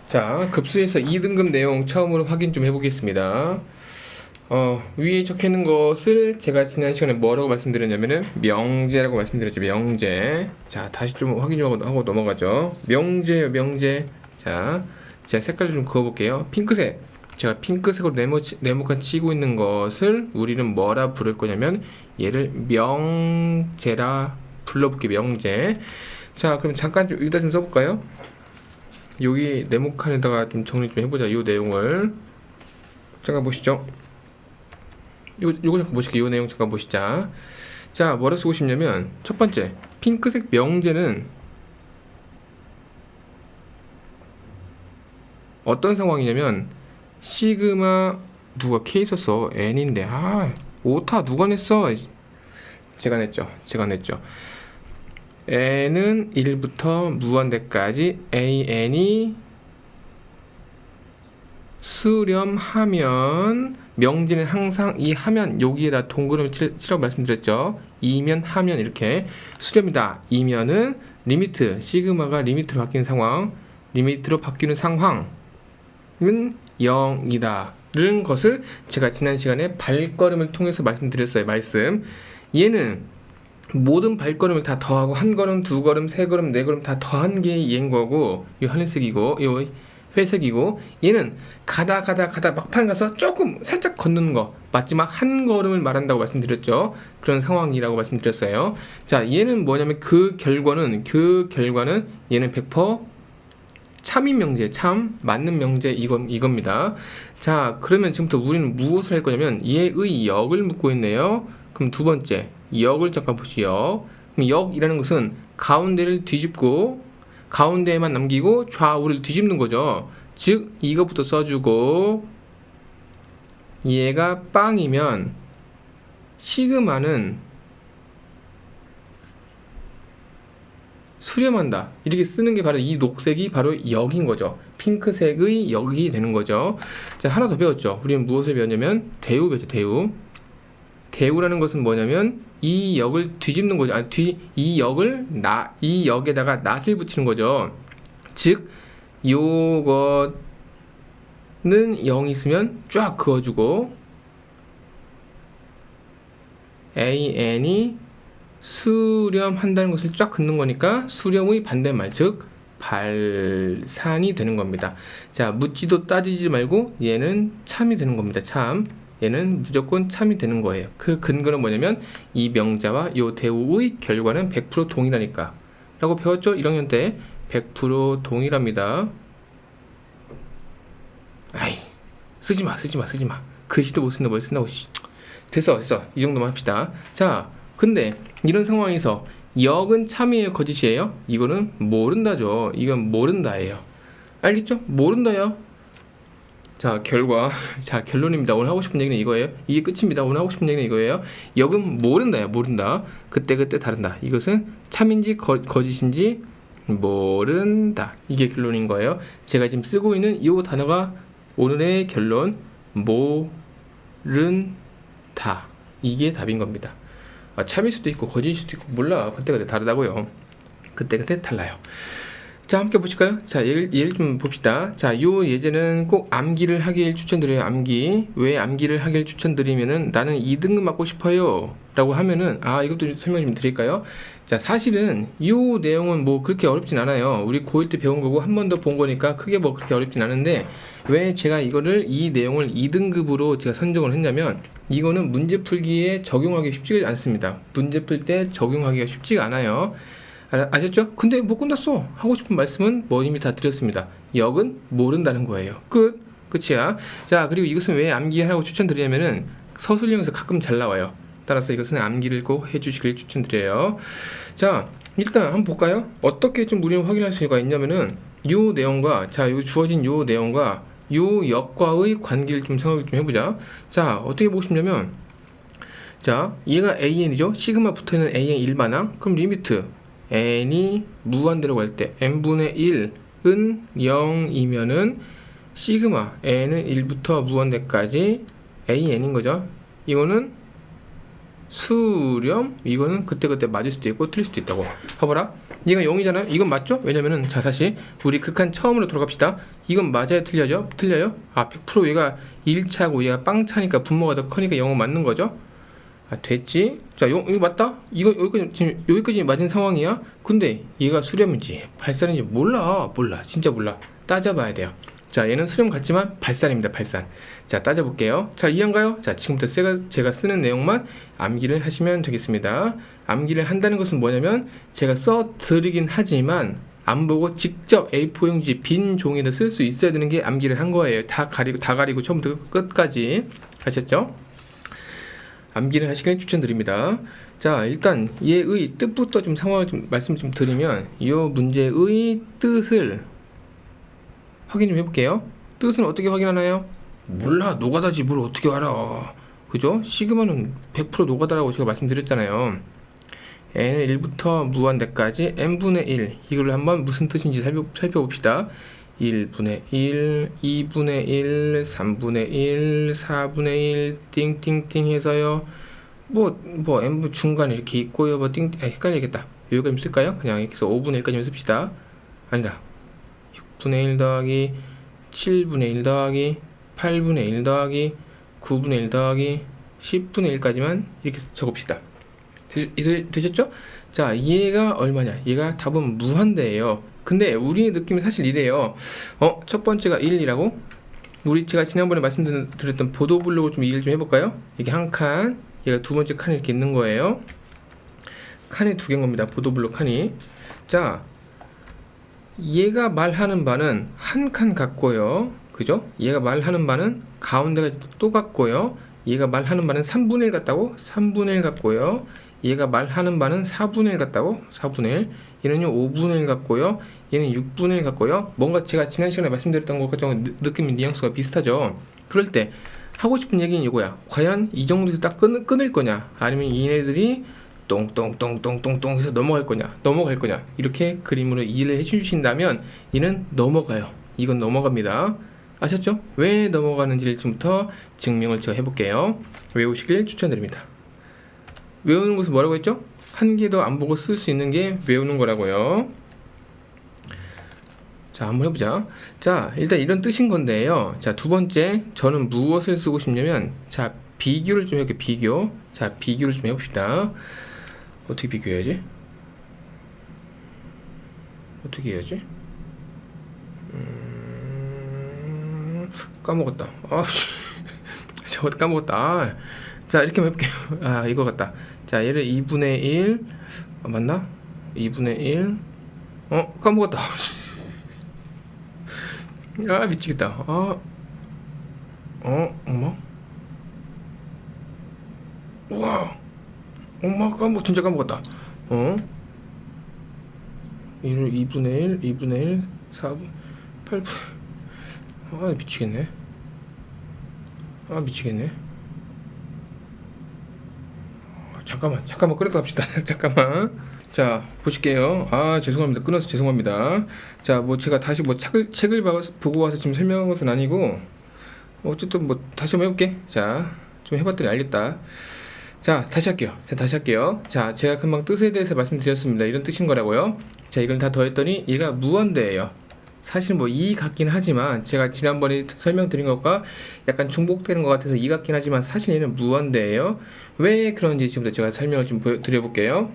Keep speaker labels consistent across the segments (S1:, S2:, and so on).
S1: 자, 급수에서 2등급 내용 처음으로 확인 좀 해보겠습니다. 위에 적혀 있는 것을 제가 지난 시간에 뭐라고 말씀드렸냐면은 명제라고 말씀드렸죠. 명제. 자, 다시 좀 확인 좀 하고 넘어가죠. 명제요, 명제. 자, 제가 색깔을 좀 그어볼게요. 핑크색. 제가 핑크색으로 네모칸 치고 있는 것을 우리는 뭐라 부를 거냐면 얘를 명제라 불러볼게요. 명제. 자, 그럼 잠깐 좀 여기다 좀 써볼까요? 여기 네모칸에다가 좀 정리 좀 해보자. 이 내용을 잠깐 보시죠. 요거 잠깐 보실게요. 이 내용 잠깐 보시자. 자, 뭐라 쓰고 싶냐면 첫 번째 핑크색 명제는 어떤 상황이냐면 시그마 누가 K 썼어? N인데 오타 누가 냈어? 제가 냈죠. n은 1부터 무한대까지 an이 수렴하면 명제는 항상 이 하면 여기에다 동그라미 치라고 말씀드렸죠. 이면 하면 이렇게 수렴이다. 이면은 리미트 시그마가 리미트로 바뀌는 상황, 리미트로 바뀌는 상황은 0이다 는 것을 제가 지난 시간에 발걸음을 통해서 말씀드렸어요. 얘는 모든 발걸음을 다 더하고 한 걸음, 두 걸음, 세 걸음, 네 걸음 다 더한 게 얘인 거고, 이 하늘색이고, 이 회색이고, 얘는 가다 막판 가서 조금 살짝 걷는 거, 마지막 한 걸음을 말한다고 말씀드렸죠. 그런 상황이라고 말씀드렸어요. 자, 얘는 뭐냐면 그 결과는 얘는 100% 참인 명제, 참 맞는 명제 이겁니다. 자, 그러면 지금부터 우리는 무엇을 할 거냐면 얘의 역을 묻고 있네요. 그럼 두 번째 역을 잠깐 보시죠. 그럼 역이라는 것은 가운데를 뒤집고 가운데에만 남기고 좌우를 뒤집는 거죠. 즉 이것부터 써주고 얘가 빵이면 시그마는 수렴한다 이렇게 쓰는 게 바로 이 녹색이 바로 역인 거죠. 핑크색의 역이 되는 거죠. 자, 하나 더 배웠죠. 우리는 무엇을 배웠냐면 대우 배웠죠. 대우라는 것은 뭐냐면 이 역을 뒤집는 거죠. 이 역에다가 낫을 붙이는 거죠. 즉 요거는 0이 있으면 쫙 그어주고 an이 수렴한다는 것을 쫙 긋는 거니까 수렴의 반대말 즉 발산이 되는 겁니다. 자, 묻지도 따지지 말고 얘는 참이 되는 겁니다. 참. 얘는 무조건 참이 되는 거예요. 그 근거는 뭐냐면 이 명자와 요 대우의 결과는 100% 동일하니까 라고 배웠죠? 1학년 때 100% 동일합니다. 아이, 쓰지마 글씨도 못 쓴다 뭘 쓴다고. 됐어 이 정도만 합시다. 자, 근데 이런 상황에서 역은 참이에요 거짓이에요? 이거는 모른다죠. 이건 모른다예요. 알겠죠? 모른다요. 자, 결론입니다. 오늘 하고 싶은 얘기는 이거예요. 이게 끝입니다. 오늘 하고 싶은 얘기는 이거예요. 역은 모른다. 그때 다른다. 이것은 참인지 거짓인지 모른다. 이게 결론인 거예요. 제가 지금 쓰고 있는 이 단어가 오늘의 결론, 모른다. 이게 답인 겁니다. 참일 수도 있고 거짓일 수도 있고 몰라. 그때 다르다고요. 그때 달라요. 자, 함께 보실까요? 자, 예를 좀 봅시다. 자, 요 예제는 꼭 암기를 하길 추천드려요. 암기. 왜 암기를 하길 추천드리면은 나는 2등급 맞고 싶어요 라고 하면은 이것도 설명 좀 드릴까요? 자, 사실은 요 내용은 뭐 그렇게 어렵진 않아요. 우리 고1 때 배운 거고 한 번 더 본 거니까 크게 뭐 그렇게 어렵진 않은데 왜 제가 이 내용을 2등급으로 제가 선정을 했냐면 이거는 문제 풀기에 적용하기 쉽지가 않습니다. 문제 풀 때 적용하기가 쉽지가 않아요. 아셨죠? 근데 뭐 끝났어. 하고 싶은 말씀은 뭐 이미 다 드렸습니다. 역은 모른다는 거예요. 끝이야. 자, 그리고 이것은 왜 암기하라고 추천드리냐면은 서술형에서 가끔 잘 나와요. 따라서 이것은 암기를 꼭 해주시길 추천드려요. 자, 일단 한번 볼까요? 어떻게 좀 우리는 확인할 수가 있냐면은 요 내용과 요 주어진 요 내용과 요 역과의 관계를 좀 생각을 좀 해보자. 자, 어떻게 보고 싶냐면 자, 얘가 an이죠. 시그마 붙어있는 an 일반항. 그럼 리미트 n이 무한대로 갈 때 n분의 1은 0이면은 시그마 n은 1부터 무한대까지 an인 거죠. 이거는 수렴 이거는 그때그때 맞을 수도 있고 틀릴 수도 있다고. 봐봐라, 이건 0이잖아요. 이건 맞죠? 왜냐면은 자 다시 우리 극한 처음으로 돌아갑시다. 이건 맞아요, 틀려요? 틀려요? 100% 얘가 1차고 얘가 빵차니까 분모가 더 커니까 0은 맞는 거죠. 됐지? 자, 이거 맞다? 이거 여기까지 지금 여기까지 맞은 상황이야. 근데 얘가 수렴인지 발산인지 몰라. 진짜 몰라. 따져봐야 돼요. 자, 얘는 수렴 같지만 발산입니다. 발산. 자, 따져볼게요. 자, 이해한가요? 자, 지금부터 제가 쓰는 내용만 암기를 하시면 되겠습니다. 암기를 한다는 것은 뭐냐면 제가 써드리긴 하지만 안 보고 직접 A4 용지 빈 종이를 쓸 수 있어야 되는 게 암기를 한 거예요. 다 가리고 처음부터 끝까지. 아셨죠? 암기를 하시길 추천드립니다. 자, 일단 얘의 뜻부터 좀 상황을 좀 말씀 좀 드리면 이 문제의 뜻을 확인 좀 해볼게요. 뜻은 어떻게 확인하나요? 몰라, 노가다지 뭘 어떻게 알아. 그죠? 시그마는 100% 노가다라고 제가 말씀드렸잖아요. n은 1부터 무한대까지 n분의 1 이걸 한번 무슨 뜻인지 살펴봅시다. 1분의 1, 2분의 1, 3분의 1, 4분의 1 띵띵띵 해서요. 뭐 n분 중간에 이렇게 있고요. 뭐 헷갈리겠다. 여기까지 쓸까요? 그냥 이렇게 해서 5분의 1까지만 씁시다. 아니다. 6분의 1 더하기 7분의 1 더하기 8분의 1 더하기 9분의 1 더하기 10분의 1까지만 이렇게 적읍시다. 되셨죠? 자, 얘가 얼마냐? 얘가 답은 무한대예요. 근데 우리의 느낌이 사실 이래요. 첫 번째가 1이라고? 우리 제가 지난번에 말씀드렸던 보도블록을 좀 이해를 좀 해볼까요? 이게 한 칸, 얘가 두 번째 칸이 이렇게 있는 거예요. 칸이 두 개인 겁니다. 보도블록 칸이. 자, 얘가 말하는 바는 한 칸 같고요. 그죠? 얘가 말하는 바는 가운데가 또 같고요. 얘가 말하는 바는 3분의 1 같다고? 3분의 1 같고요. 얘가 말하는 바는 4분의 1 같다고? 4분의 1. 얘는요 5분의 1 같고요. 얘는 6분의 1 같고요. 뭔가 제가 지난 시간에 말씀드렸던 것과 좀 느낌이 뉘앙스가 비슷하죠. 그럴 때 하고 싶은 얘기는 이거야. 과연 이 정도에서 딱 끊을 거냐? 아니면 얘네들이 똥똥똥똥똥똥 해서 넘어갈 거냐? 이렇게 그림으로 이해를 해주신다면 얘는 넘어가요. 이건 넘어갑니다. 아셨죠? 왜 넘어가는지를 지금부터 증명을 제가 해볼게요. 외우시길 추천드립니다. 외우는 것은 뭐라고 했죠? 한 개도 안 보고 쓸 수 있는 게 외우는 거라고요. 자, 한번 해보자. 자, 일단 이런 뜻인 건데요. 자, 두 번째, 저는 무엇을 쓰고 싶냐면, 자, 비교를 좀 해볼게요. 비교. 자, 비교를 좀 해봅시다. 어떻게 비교해야지? 어떻게 해야지? 까먹었다. 저거 까먹었다. 자, 이렇게 해볼게요. 이거 같다. 자, 얘를 2분의 1 맞나? 2분의 1 까먹었다. 미치겠다. 엄마? 우와, 엄마 진짜 까먹었다. 얘를 2분의 1 4분 8분 미치겠네. 미치겠네. 잠깐만 끊어서 갑시다. 잠깐만. 자, 보실게요. 죄송합니다. 끊어서 죄송합니다. 자, 뭐 제가 다시 뭐 책을 보고 와서 지금 설명한 것은 아니고 어쨌든 뭐 다시 한번 해볼게. 자, 좀 해봤더니 알겠다. 자, 다시 할게요. 자, 제가 금방 뜻에 대해서 말씀드렸습니다. 이런 뜻인 거라고요. 자, 이걸 다 더했더니 얘가 무한대예요. 사실 뭐 2 같긴 하지만 제가 지난번에 설명드린 것과 약간 중복되는 것 같아서 2 같긴 하지만 사실 얘는 무한대예요. 왜 그런지 지금부터 제가 설명을 좀 드려볼게요.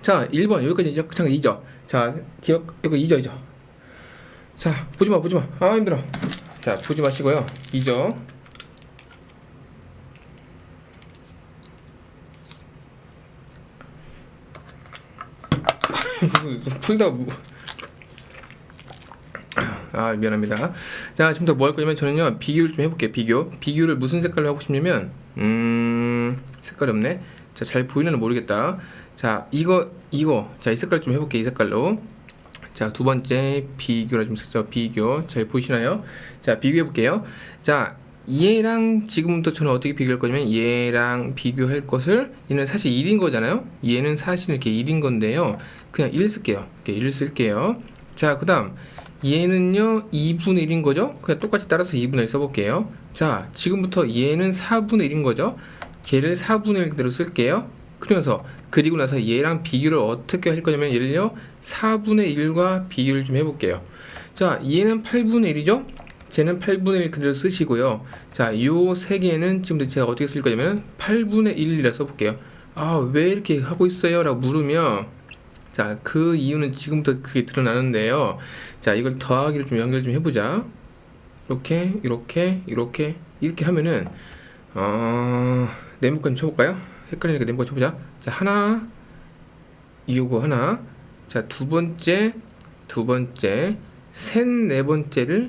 S1: 자, 1번 여기까지 잠깐 2죠. 자, 이거 2죠. 자, 보지마. 힘들어. 자, 보지 마시고요. 2죠. 풀다가 미안합니다. 자, 지금부터 뭐 할 거냐면 저는요 비교를 좀 해볼게요. 비교를 무슨 색깔로 하고 싶냐면 색깔이 없네. 자, 잘 보이려나 모르겠다. 자, 이거 자, 이 색깔 좀 해볼게요. 이 색깔로. 자, 두 번째 비교를 좀 쓰죠. 비교 잘 보이시나요? 자, 비교해볼게요. 자, 얘랑 지금부터 저는 어떻게 비교할 거냐면 얘랑 비교할 것을, 얘는 사실 1인 거잖아요. 얘는 사실 이렇게 1인 건데요. 그냥 1 쓸게요. 이렇게 1 쓸게요. 자, 그 다음 얘는요 2분의 1인 거죠. 그냥 똑같이 따라서 2분의 1 써볼게요. 자, 지금부터 얘는 4분의 1인 거죠. 걔를 4분의 1 그대로 쓸게요. 그래서 그리고 나서 얘랑 비교를 어떻게 할 거냐면 얘를요 4분의 1과 비교를 좀 해볼게요. 자, 얘는 8분의 1이죠? 쟤는 8분의 1 그대로 쓰시고요. 자, 요 세 개는 지금부터 제가 어떻게 쓸 거냐면 8분의 1이라 써볼게요. 아, 왜 이렇게 하고 있어요? 라고 물으면 자, 그 이유는 지금부터 그게 드러나는데요. 자, 이걸 더하기를 좀 연결 좀 해보자. 이렇게 하면은 네모칸 쳐볼까요? 헷갈리니까 네모칸 쳐보자. 자, 하나, 요거 하나. 자, 두 번째, 셋, 네 번째,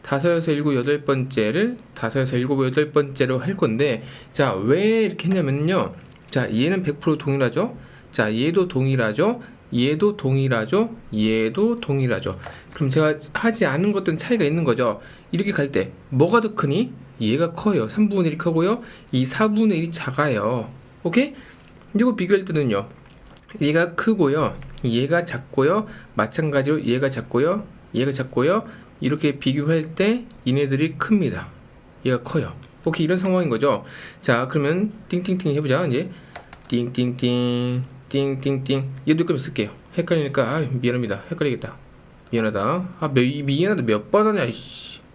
S1: 다섯, 여섯, 일곱, 여덟 번째를 다섯, 여섯, 일곱, 여덟 번째로 할 건데, 자, 왜 이렇게 했냐면요. 자, 얘는 100% 동일하죠? 자, 얘도 동일하죠? 얘도 동일하죠? 얘도 동일하죠? 그럼 제가 하지 않은 것들은 차이가 있는 거죠? 이렇게 갈 때, 뭐가 더 크니? 얘가 커요. 3분의 1이 크고요. 이 4분의 1이 작아요. 오케이? 이거 비교할 때는요. 얘가 크고요. 얘가 작고요. 마찬가지로 얘가 작고요. 얘가 작고요. 이렇게 비교할 때 얘네들이 큽니다. 얘가 커요. 오케이, 이런 상황인 거죠. 자, 그러면 띵띵띵 해보자. 이제 띵띵띵 띵띵띵 얘도 좀 쓸게요. 헷갈리니까 미안합니다. 헷갈리겠다. 미안하다. 미안하다 몇 번 하냐.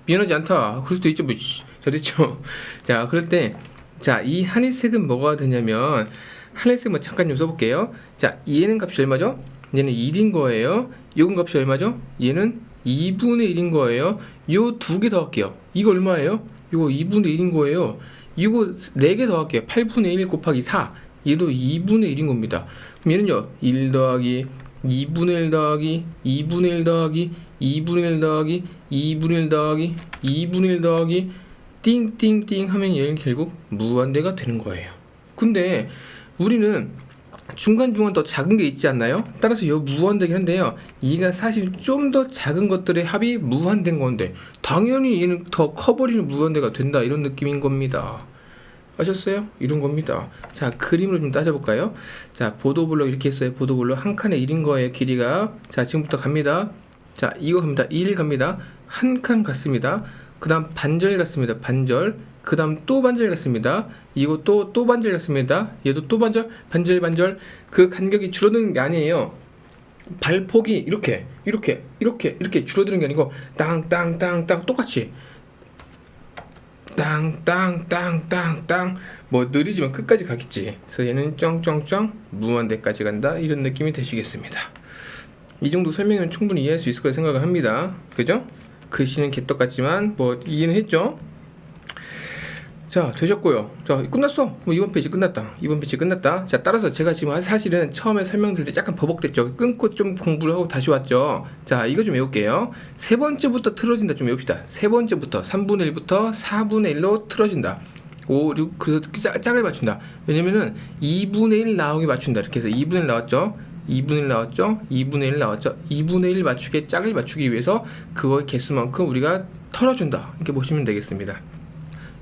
S1: 미안하지 않다. 그럴 수도 있죠. 뭐, 자, 됐죠. 자, 그럴 때 자, 이 하늘색은 뭐가 되냐면 하늘색 뭐 잠깐 좀 써볼게요. 자, 얘는 값이 얼마죠? 얘는 1인 거예요. 요건 값이 얼마죠? 얘는 2분의 1인 거예요. 요 두 개 더 할게요. 이거 얼마예요? 이거 2분의 1인 거예요. 이거 4개 더 할게요. 8분의 1 곱하기 4. 얘도 2분의 1인 겁니다. 그럼 얘는요 1 더하기 2분의 1 더하기 2분의 1 더하기 2분의 1 더하기 2분의 1 더하기 2분의 1 더하기 띵띵띵 하면 얘는 결국 무한대가 되는 거예요. 근데 우리는 중간중간 더 작은 게 있지 않나요? 따라서 이 무한대긴 한데요. 얘가 사실 좀 더 작은 것들의 합이 무한대인 건데 당연히 얘는 더 커버리는 무한대가 된다 이런 느낌인 겁니다. 아셨어요? 이런 겁니다. 자, 그림으로 좀 따져볼까요? 자, 보도블록 이렇게 했어요. 보도블록 한 칸에 1인 거예요. 길이가. 자, 지금부터 갑니다. 자, 이거 갑니다. 1 갑니다. 한 칸 갔습니다. 그 다음 반절 갔습니다. 반절. 그 다음 또 반절 갔습니다. 이거 또 반절 갔습니다. 얘도 또 반절. 그 간격이 줄어드는 게 아니에요. 발폭이 이렇게 줄어드는 게 아니고 땅땅땅땅 똑같이 땅땅땅땅땅 뭐 느리지만 끝까지 가겠지. 그래서 얘는 쩡쩡쩡 무한대까지 간다 이런 느낌이 되시겠습니다. 이 정도 설명은 충분히 이해할 수 있을 거라 생각을 합니다. 그죠? 글씨는 개떡 같지만 뭐 이해는 했죠? 자, 되셨고요. 자, 끝났어. 뭐 이번 페이지 끝났다. 자, 따라서 제가 지금 사실은 처음에 설명드릴 때 약간 버벅댔죠. 끊고 좀 공부를 하고 다시 왔죠. 자, 이거 좀 외울게요. 세 번째부터 틀어진다 좀 외웁시다. 세 번째부터 3분의 1부터 4분의 1로 틀어진다. 5, 6, 그래서 짝을 맞춘다. 왜냐면은 2분의 1 나오게 맞춘다. 이렇게 해서 2분의 1 나왔죠. 2분의 1 나왔죠. 2분의 1 맞추게 짝을 맞추기 위해서 그거의 개수만큼 우리가 털어준다. 이렇게 보시면 되겠습니다.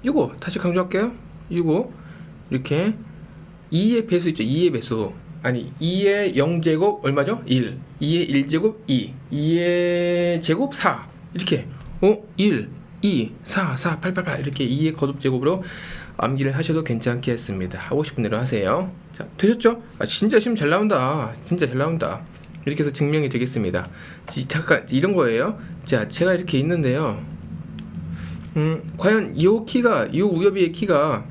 S1: 이거 다시 강조할게요. 이거 이렇게 2의 배수 있죠. 2의 배수. 아니 2의 0제곱 얼마죠? 1. 2의 1제곱 2. 2의 제곱 4. 이렇게 1, 2, 4, 4, 8, 8, 8 이렇게 2의 거듭제곱으로 암기를 하셔도 괜찮겠습니다. 하고 싶은 대로 하세요. 자, 되셨죠? 진짜 시험 잘 나온다. 진짜 잘 나온다. 이렇게 해서 증명이 되겠습니다. 잠깐 이런 거예요. 자, 제가 이렇게 있는데요. 과연 이 우여비의 키가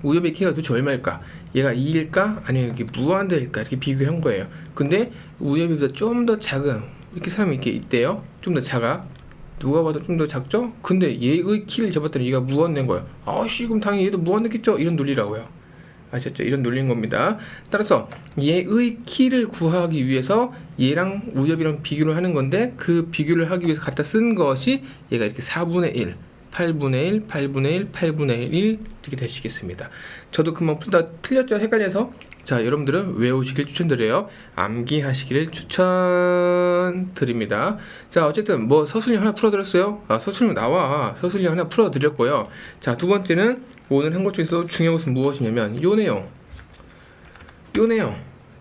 S1: 도대체 얼마일까? 얘가 2일까? 아니면 이게 무한대일까? 이렇게 비교한 거예요. 근데 우여비보다 좀 더 작은 이렇게 사람이 이렇게 있대요. 좀 더 작아. 누가 봐도 좀 더 작죠? 근데 얘의 키를 잡았더니 얘가 무한대인 거예요. 그럼 당연히 얘도 무한대겠죠? 이런 논리라고요. 아셨죠? 이런 논리인 겁니다. 따라서 얘의 키를 구하기 위해서 얘랑 우엽이랑 비교를 하는 건데 그 비교를 하기 위해서 갖다 쓴 것이 얘가 이렇게 4분의 1, 8분의 1, 8분의 1, 8분의 1 이렇게 되시겠습니다. 저도 금방 풀다 틀렸죠? 헷갈려서. 자, 여러분들은 외우시길 추천드려요. 암기하시기를 추천드립니다. 자, 어쨌든 뭐 서술형 하나 풀어드렸어요. 서술형 나와. 서술형 하나 풀어드렸고요. 자, 두 번째는 오늘 한 것 중에서 중요한 것은 무엇이냐면 요 내용.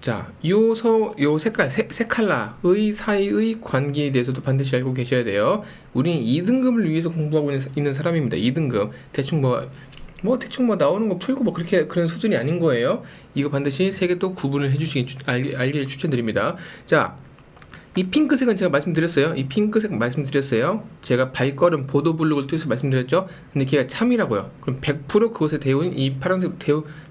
S1: 자, 요 색깔, 세 컬러의 사이의 관계에 대해서도 반드시 알고 계셔야 돼요. 우리는 2등급을 위해서 공부하고 있는 사람입니다. 2등급. 대충 뭐 뭐 대충 뭐 나오는 거 풀고 뭐 그렇게 그런 수준이 아닌 거예요. 이거 반드시 세 개 또 구분을 해주시기 알게 추천드립니다. 자, 이 핑크색은 제가 말씀드렸어요. 이 핑크색 말씀드렸어요. 제가 발걸음 보도블록을 통해서 말씀드렸죠. 근데 걔가 참이라고요. 그럼 100% 그것에 대우인 이 파란색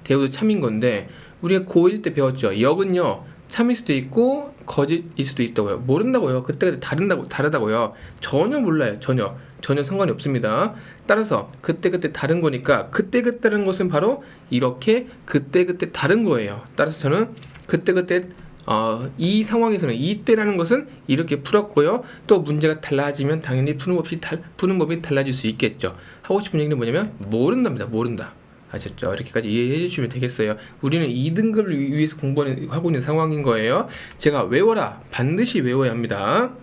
S1: 대우도 참인 건데, 우리가 고1 때 배웠죠. 역은요, 참일 수도 있고 거짓일 수도 있다고요. 모른다고요. 그때그때 다르다고요. 전혀 몰라요. 전혀 상관이 없습니다. 따라서 그때그때 다른 거니까, 그때그때라는 것은 바로 이렇게 그때그때 다른 거예요. 따라서 저는 그때그때 이 상황에서는 이때라는 것은 이렇게 풀었고요. 또 문제가 달라지면 당연히 푸는 법이 달라질 수 있겠죠. 하고 싶은 얘기는 뭐냐면 모른답니다. 모른다. 아셨죠? 이렇게까지 이해해 주시면 되겠어요. 우리는 2등급을 위해서 공부하고 있는 상황인 거예요. 제가 외워라. 반드시 외워야 합니다.